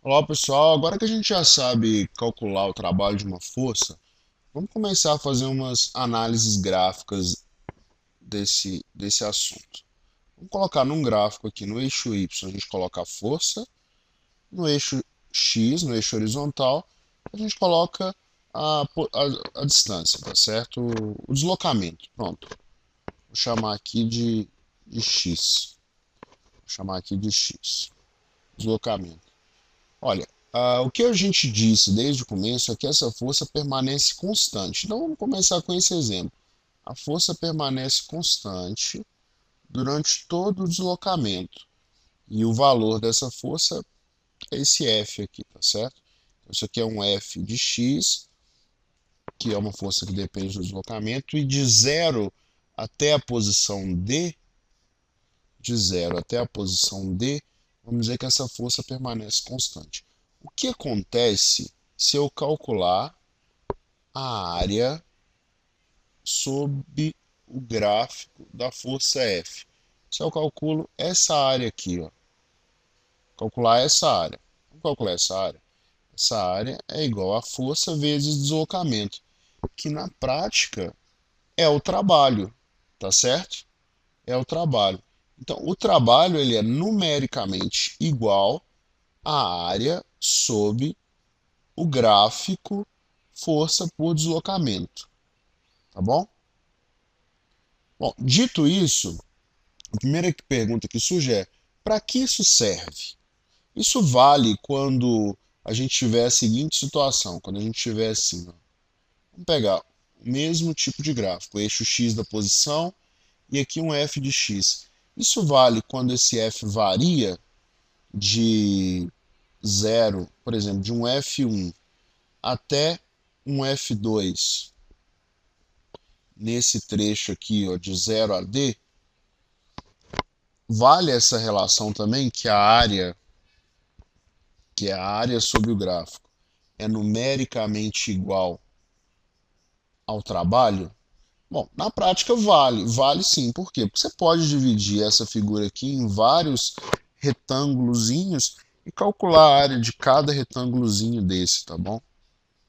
Olá pessoal, agora que a gente já sabe calcular o trabalho de uma força, vamos começar a fazer umas análises gráficas desse assunto. Vamos colocar num gráfico aqui no eixo Y, a gente coloca a força, no eixo X, no eixo horizontal, a gente coloca a distância, tá certo? O deslocamento. Pronto, vou chamar aqui de X. Vou chamar aqui de X. Deslocamento. Olha, o que a gente disse desde o começo é que essa força permanece constante. Então vamos começar com esse exemplo. A força permanece constante durante todo o deslocamento. E o valor dessa força é esse F aqui, tá certo? Então, isso aqui é um F de x, que é uma força que depende do deslocamento, e de zero até a posição D, de zero até a posição D, vamos dizer que essa força permanece constante. O que acontece se eu calcular a área sob o gráfico da força F? Se eu calculo essa área aqui, ó, calcular essa área. Vamos calcular essa área. Essa área é igual a força vezes deslocamento, que na prática é o trabalho, tá certo? É o trabalho. Então, o trabalho ele é numericamente igual à área sob o gráfico força por deslocamento, tá bom? Bom, dito isso, a primeira pergunta que surge é: para que isso serve? Isso vale quando a gente tiver a seguinte situação, quando a gente tiver assim, ó, vamos pegar o mesmo tipo de gráfico, eixo x da posição e aqui um f de x. Isso vale quando esse f varia de zero, por exemplo, de um f1 até um f2 nesse trecho aqui, ó, de 0 a d. Vale essa relação também que é a área sobre o gráfico, é numericamente igual ao trabalho? Bom, na prática vale sim. Por quê? Porque você pode dividir essa figura aqui em vários retângulozinhos e calcular a área de cada retângulozinho desse, tá bom?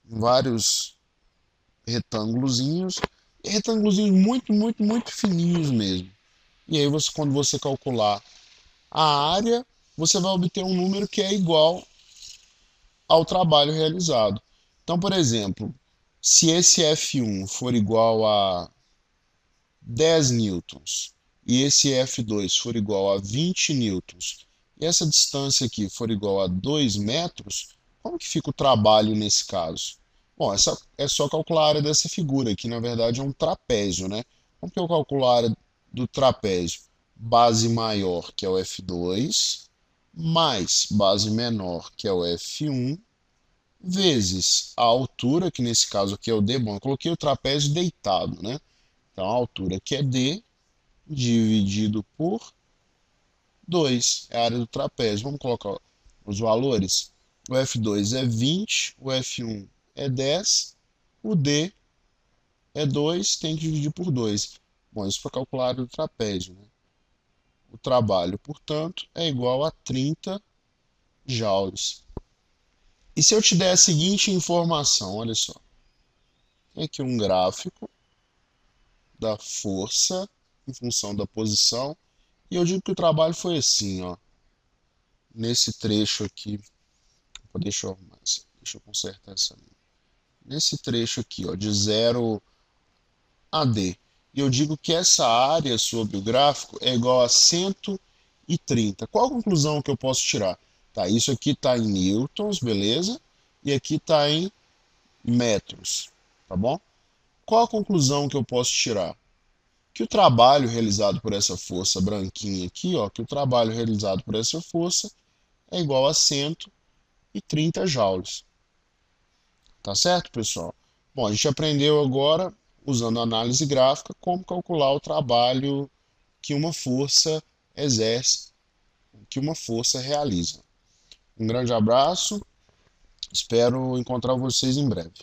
Em vários retângulozinhos, e retângulozinhos muito fininhos mesmo. E aí você, quando você calcular a área, você vai obter um número que é igual ao trabalho realizado. Então, por exemplo, se esse F1 for igual a 10 newtons e esse F2 for igual a 20 newtons e essa distância aqui for igual a 2 metros, como que fica o trabalho nesse caso? Bom, essa é só calcular a área dessa figura, que na verdade é um trapézio, né? Como que eu calculo a área do trapézio? Base maior, que é o F2, mais base menor, que é o F1, vezes a altura, que nesse caso aqui é o D. Bom, eu coloquei o trapézio deitado, né? Então a altura que é D dividido por 2 é a área do trapézio. Vamos colocar os valores. O F2 é 20, o F1 é 10, o D é 2, tem que dividir por 2. Bom, isso para calcular a área do trapézio, né? O trabalho, portanto, é igual a 30 joules. E se eu te der a seguinte informação, olha só. Tem aqui um gráfico da força em função da posição. E eu digo que o trabalho foi assim, ó. Nesse trecho aqui, deixa eu consertar essa linha. Nesse trecho aqui, ó, de 0 a D. E eu digo que essa área sobre o gráfico é igual a 130. Qual a conclusão que eu posso tirar? Tá, isso aqui está em newtons, beleza? E aqui está em metros, tá bom? Qual a conclusão que eu posso tirar? Que o trabalho realizado por essa força branquinha aqui, ó, que o trabalho realizado por essa força é igual a 130 joules. Tá certo, pessoal? Bom, a gente aprendeu agora, usando análise gráfica, como calcular o trabalho que uma força exerce, que uma força realiza. Um grande abraço, espero encontrar vocês em breve.